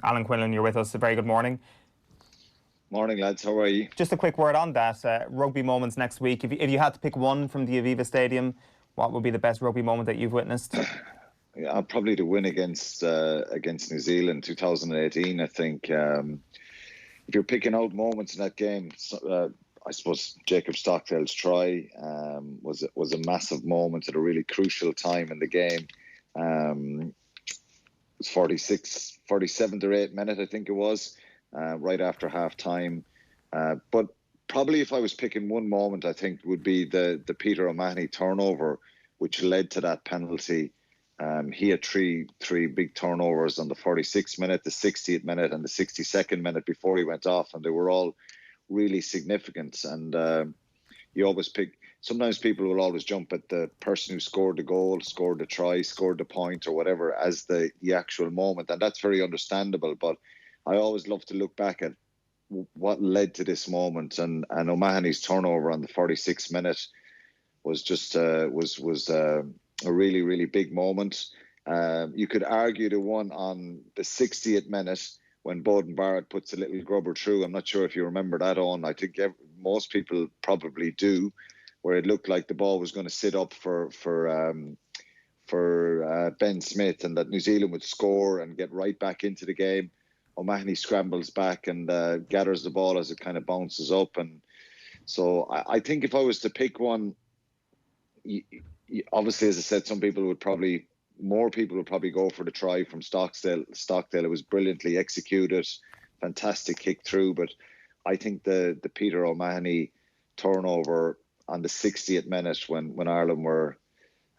Alan Quinlan, you're with us. A very good morning. Morning, lads. How are you? Just a quick word on that. Rugby moments next week. If you had to pick one from the Aviva Stadium, what would be the best rugby moment that you've witnessed? Yeah, probably the win against New Zealand 2018. I think if you're picking out moments in that game, I suppose Jacob Stockdale's try was a massive moment at a really crucial time in the game. It was 47th or 8th minute, I think it was, right after half time. But probably if I was picking one moment, I think would be the Peter O'Mahony turnover, which led to that penalty. He had three big turnovers on the 46th minute, the 60th minute, and the 62nd minute before he went off, and they were all really significant. And you always pick. Sometimes people will always jump at the person who scored the goal, scored the try, scored the point, or whatever as the actual moment, and that's very understandable. But I always love to look back at what led to this moment, and O'Mahony's turnover on the 46th minute was just was a really, really big moment. You could argue the one on the 60th minute when Bowden Barrett puts a little grubber through. I'm not sure if you remember that on. I think most people probably do, where it looked like the ball was going to sit up for Ben Smith, and that New Zealand would score and get right back into the game. O'Mahony scrambles back and gathers the ball as it kind of bounces up. And so I think if I was to pick one, obviously, as I said, more people would probably go for the try from Stockdale. It was brilliantly executed, fantastic kick through. But I think the Peter O'Mahony turnover on the 60th minute when Ireland were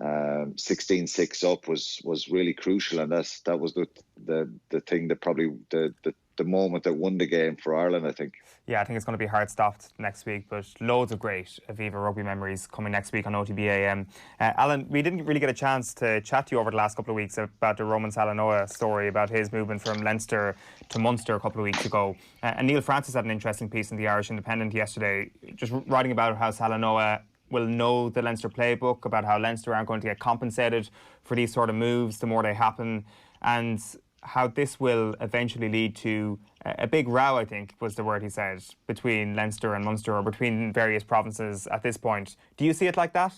16-6 up was really crucial, and that was the thing that probably the moment that won the game for Ireland, I think. Yeah, I think it's going to be hard stopped next week, but loads of great Aviva rugby memories coming next week on OTB AM. Alan, we didn't really get a chance to chat to you over the last couple of weeks about the Roman Salanoa story, about his movement from Leinster to Munster a couple of weeks ago. And Neil Francis had an interesting piece in the Irish Independent yesterday, just writing about how Salanoa will know the Leinster playbook, about how Leinster aren't going to get compensated for these sort of moves the more they happen, and how this will eventually lead to a big row, I think was the word he said, between Leinster and Munster, or between various provinces at this point. Do you see it like that?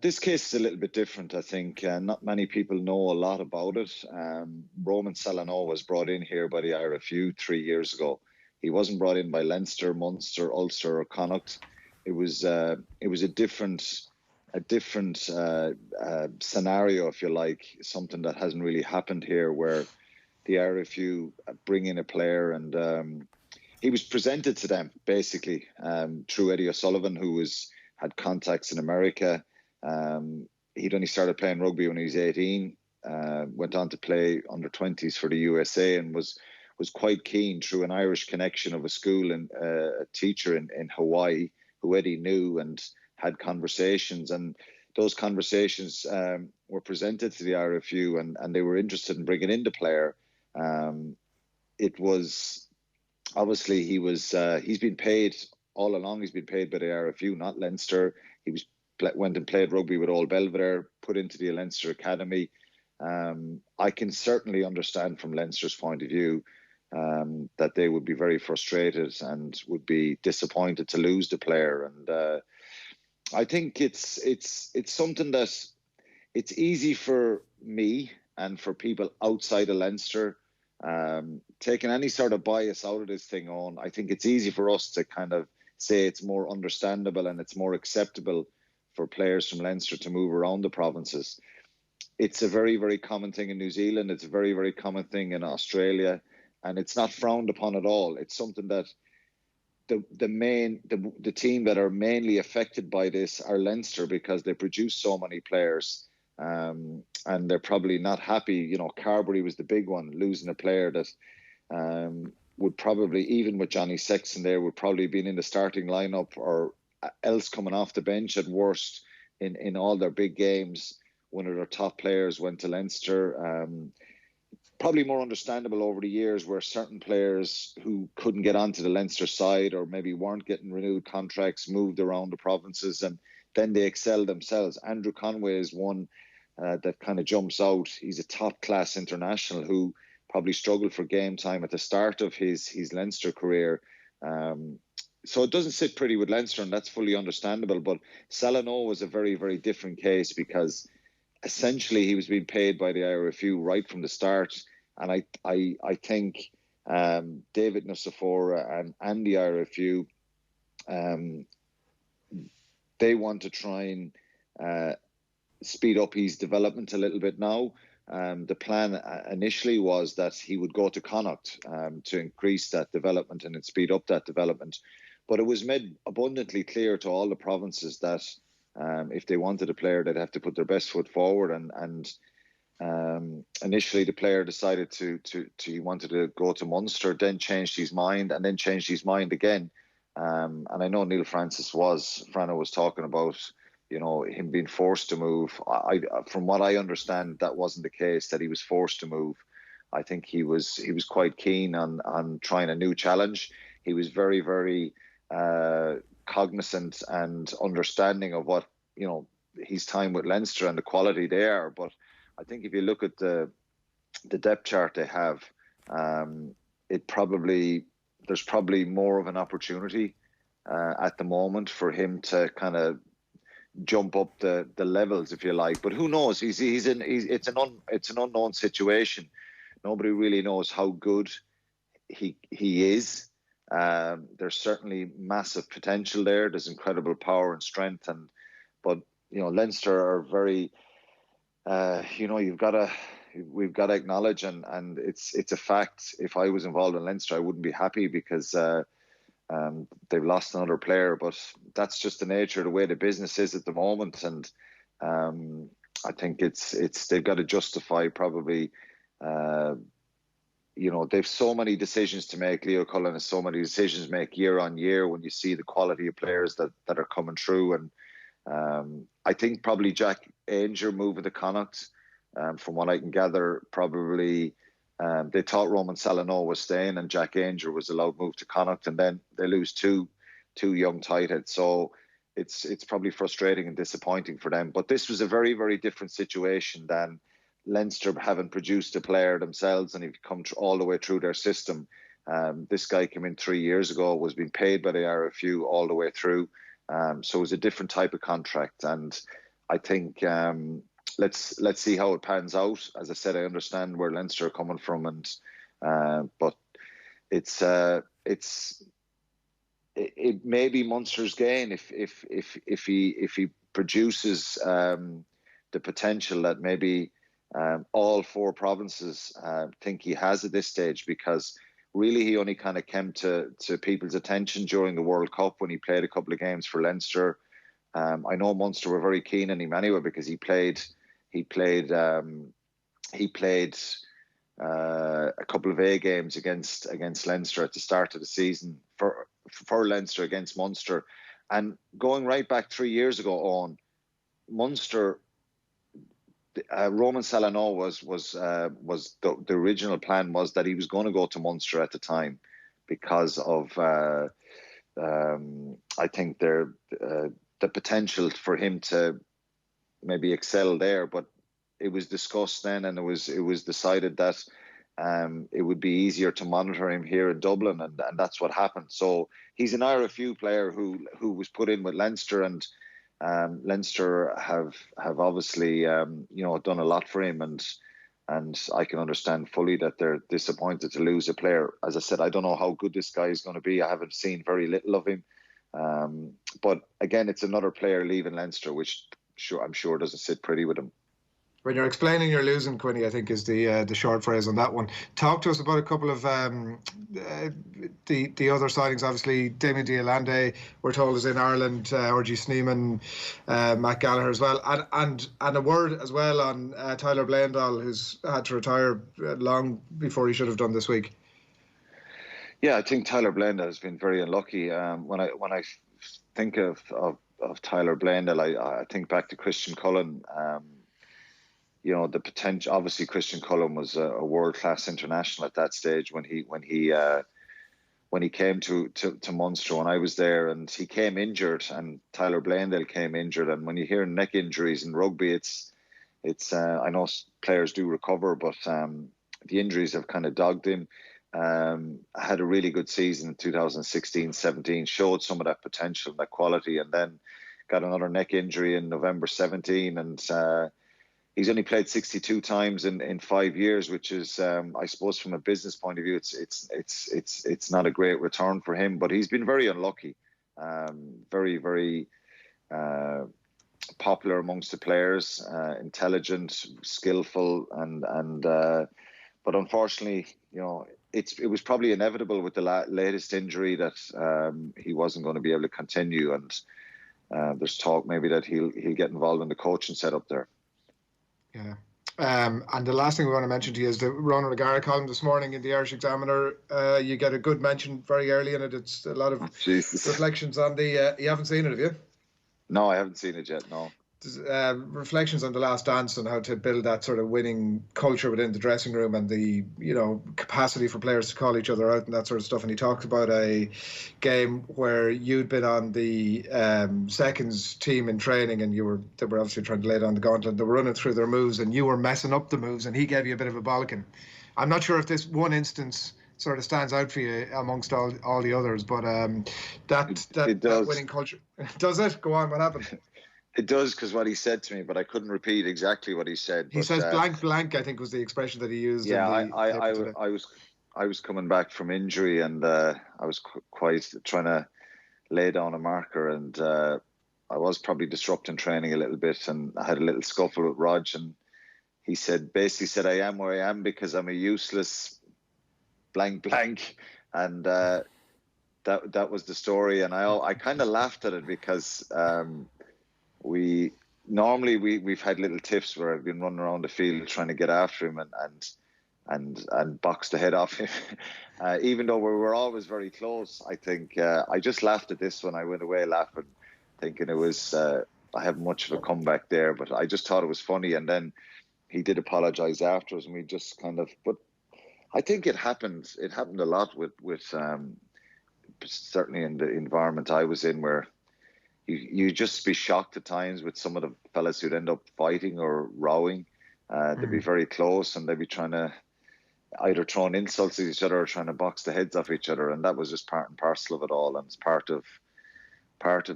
This case is a little bit different, I think. Not many people know a lot about it. Roman Salanoa was brought in here by the IRFU 3 years ago. He wasn't brought in by Leinster, Munster, Ulster or Connacht. It was a different scenario, if you like, something that hasn't really happened here, where the IRFU bring in a player, and he was presented to them basically through Eddie O'Sullivan, who had contacts in America. He'd only started playing rugby when he was 18, went on to play under 20s for the USA, and was quite keen through an Irish connection of a school and a teacher in Hawaii who Eddie knew, and had conversations, and those conversations were presented to the IRFU, and they were interested in bringing in the player. It was obviously he's been paid all along. He's been paid by the IRFU, not Leinster. He went and played rugby with Old Belvedere, put into the Leinster Academy. I can certainly understand from Leinster's point of view that they would be very frustrated and would be disappointed to lose the player. And I think it's something that it's easy for me and for people outside of Leinster, taking any sort of bias out of this thing on. I think it's easy for us to kind of say it's more understandable and it's more acceptable for players from Leinster to move around the provinces. It's a very, very common thing in New Zealand. It's a very, very common thing in Australia, and it's not frowned upon at all. It's something that the team that are mainly affected by this are Leinster, because they produce so many players, and they're probably not happy. You know, Carberry was the big one, losing a player that would probably, even with Johnny Sexton there, would probably been in the starting lineup or else coming off the bench at worst in all their big games. One of their top players went to Leinster. Probably more understandable over the years, where certain players who couldn't get onto the Leinster side, or maybe weren't getting renewed contracts, moved around the provinces, and then they excel themselves. Andrew Conway is one that kind of jumps out. He's a top class international who probably struggled for game time at the start of his Leinster career. So it doesn't sit pretty with Leinster, and that's fully understandable. But Salanoa was a very, very different case, because essentially he was being paid by the IRFU right from the start. And I think David Nusafora and the IRFU, they want to try and speed up his development a little bit now. The plan initially was that he would go to Connacht to increase that development and speed up that development. But it was made abundantly clear to all the provinces that if they wanted a player, they'd have to put their best foot forward. And initially, the player decided he wanted to go to Munster, then changed his mind, and then changed his mind again. And I know Neil Frano was talking about, him being forced to move. From what I understand, that wasn't the case, that he was forced to move. I think he was quite keen on trying a new challenge. He was very, very cognizant and understanding of what, his time with Leinster and the quality there. But I think if you look at the depth chart they have, there's probably more of an opportunity at the moment for him to kind of jump up the levels, if you like. But who knows? It's an unknown situation. Nobody really knows how good he is. There's certainly massive potential there. There's incredible power and strength, but Leinster are very. We've got to acknowledge, and it's a fact. If I was involved in Leinster, I wouldn't be happy, because they've lost another player. But that's just the nature of the way the business is at the moment, and I think it's they've got to justify probably. They've so many decisions to make. Leo Cullen has so many decisions to make year on year when you see the quality of players that are coming through. And I think probably Jack Ainger moving to Connacht, from what I can gather, probably they thought Roman Salanoa was staying and Jack Ainger was allowed to move to Connacht, and then they lose two young tight heads. So it's probably frustrating and disappointing for them. But this was a very, very different situation than Leinster having produced a player themselves and he'd come all the way through their system. This guy came in 3 years ago, was being paid by the RFU all the way through. So it was a different type of contract. And I think let's see how it pans out. As I said, I understand where Leinster are coming from, but it may be Munster's gain if he produces the potential that maybe all four provinces think he has at this stage, because really he only kind of came to people's attention during the World Cup when he played a couple of games for Leinster. I know Munster were very keen on him anyway, because he played a couple of A games against Leinster at the start of the season for Leinster against Munster. And going right back 3 years ago on, Munster, Roman Salanoa was the original plan was that he was going to go to Munster at the time because of I think the potential for him to maybe excel there. But it was discussed then, and it was decided that it would be easier to monitor him here in Dublin, and that's what happened. So he's an RFU player who was put in with Leinster, and Leinster have obviously done a lot for him, and I can understand fully that they're disappointed to lose a player. As I said, I don't know how good this guy is going to be. I haven't seen very little of him, but again, it's another player leaving Leinster, which I'm sure doesn't sit pretty with him. When you're explaining you're losing, Quinny, I think is the short phrase on that one. Talk to us about a couple of the other signings. Obviously, Damien Diolande, we're told, is in Ireland. RG Sneeman, Matt Gallagher as well, and a word as well on Tyler Bleyendaal, who's had to retire long before he should have done this week. Yeah, I think Tyler Bleyendaal has been very unlucky. When I think of Tyler Bleyendaal, I think back to Christian Cullen. The potential. Obviously, Christian Cullen was a world-class international at that stage when he came to Munster when I was there, and he came injured, and Tyler Bleyendaal came injured. And when you hear neck injuries in rugby, it's I know players do recover, but the injuries have kind of dogged him. Had a really good season in 2016-17, showed some of that potential, that quality, and then got another neck injury in November 17, and he's only played 62 times in 5 years, which is, I suppose, from a business point of view, it's not a great return for him. But he's been very unlucky, very, very popular amongst the players, intelligent, skillful, and but unfortunately, it was probably inevitable with the latest injury that he wasn't going to be able to continue, and there's talk maybe that he'll get involved in the coaching setup there. Yeah. And the last thing we want to mention to you is the Ronan O'Gara column this morning in the Irish Examiner. You get a good mention very early in it. It's a lot of reflections on the... you haven't seen it, have you? No, I haven't seen it yet, no. Reflections on the last dance and how to build that sort of winning culture within the dressing room and the capacity for players to call each other out and that sort of stuff. And he talked about a game where you'd been on the seconds team in training, and they were obviously trying to lay down the gauntlet. They were running through their moves and you were messing up the moves, and he gave you a bit of a bollocking. I'm not sure if this one instance sort of stands out for you amongst all the others, but that winning culture, does it? Go on, what happened? It does, because what he said to me, but I couldn't repeat exactly what he said. He says blank, blank, I think was the expression that he used. Yeah, I was coming back from injury, and I was quite trying to lay down a marker, and I was probably disrupting training a little bit, and I had a little scuffle with Rog, and he basically said, I am where I am because I'm a useless blank, blank, and that was the story, and I kind of laughed at it because we've had little tiffs where I've been running around the field trying to get after him and box the head off him. Even though we were always very close, I think I just laughed at this one. I went away laughing, thinking it was I haven't much of a comeback there, but I just thought it was funny. And then he did apologise afterwards, and we just kind of. But I think it happened. It happened a lot with certainly in the environment I was in, where you just be shocked at times with some of the fellas who'd end up fighting or rowing. They'd be very close, and they'd be trying to either throwing insults at each other or trying to box the heads off each other. And that was just part and parcel of it all. And it's part of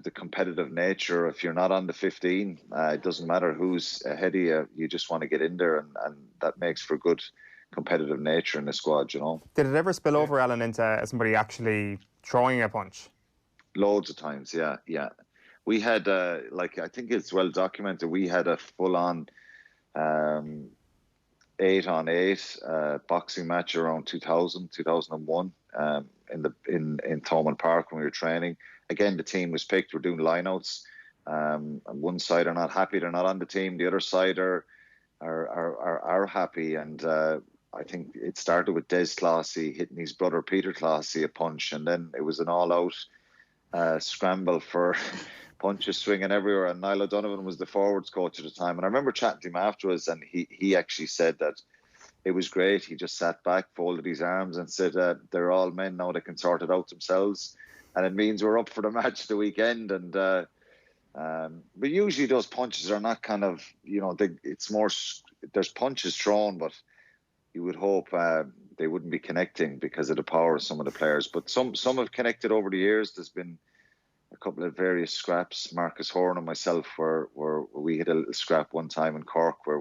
the competitive nature. If you're not on the 15, it doesn't matter who's ahead of you. You just want to get in there, and that makes for good competitive nature in the squad, Did it ever spill over, Alan, into somebody actually throwing a punch? Loads of times, yeah. We had, I think it's well documented, we had a full-on 8-on-8 boxing match around 2001 in Thomond Park when we were training. Again, the team was picked. We're doing lineouts. And one side are not happy; they're not on the team. The other side are happy. And I think it started with Des Clossy hitting his brother Peter Clossy a punch, and then it was an all-out scramble for punches swinging everywhere. And Niall O'Donovan was the forwards coach at the time, and I remember chatting to him afterwards, and he actually said that it was great. He just sat back, folded his arms, and said they're all men now, they can sort it out themselves, and it means we're up for the match the weekend. And but usually those punches are not kind of, it's more, there's punches thrown, but you would hope they wouldn't be connecting because of the power of some of the players. But some have connected over the years. There's been a couple of various scraps. Marcus Horan and myself, where we had a little scrap one time in Cork, where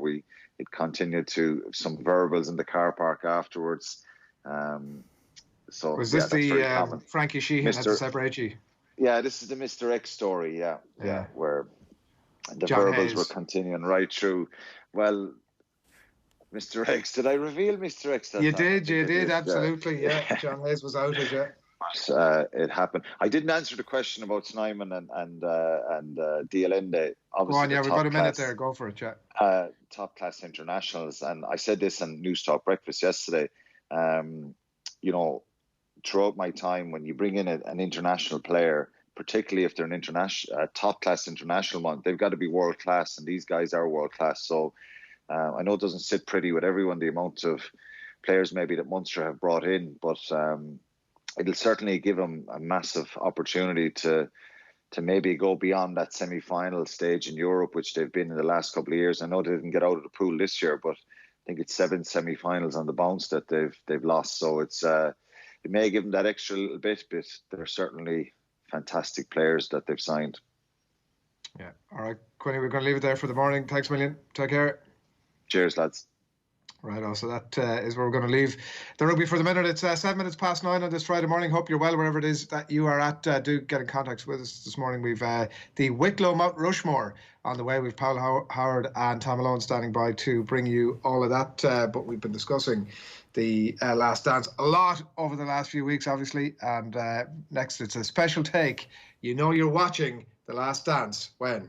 it continued to some verbals in the car park afterwards. So was this the Frankie Sheehan had to separate you? Yeah, this is the Mr. X story. Yeah, where the John verbals Hayes were continuing right through. Well, Mr. X, did I reveal Mr. X that you time? You did, absolutely. Yeah, John Hayes was outed, yeah. It happened. I didn't answer the question about Snyman and Bleyendaal. Go on, we've got a minute there. Go for it, chat. Top class internationals, and I said this on News Talk Breakfast yesterday. Throughout my time, when you bring in an international player, particularly if they're an top class international one, they've got to be world class, and these guys are world class. So I know it doesn't sit pretty with everyone, the amount of players maybe that Munster have brought in, but it'll certainly give them a massive opportunity to maybe go beyond that semi-final stage in Europe, which they've been in the last couple of years. I know they didn't get out of the pool this year, but think it's 7 semi-finals on the bounce that they've lost. So it's it may give them that extra little bit, but they're certainly fantastic players that they've signed. Yeah. All right, Quinny, we're going to leave it there for the morning. Thanks a million. Take care. Cheers, lads. Right, so that is where we're going to leave the rugby for the minute. It's 7 minutes past 9 on this Friday morning. Hope you're well wherever it is that you are at. Do get in contact with us this morning. We've the Wicklow Mount Rushmore on the way. We've Paul Howard and Tom Malone standing by to bring you all of that. But we've been discussing the Last Dance a lot over the last few weeks, obviously. And next, it's a special take. You know you're watching The Last Dance when...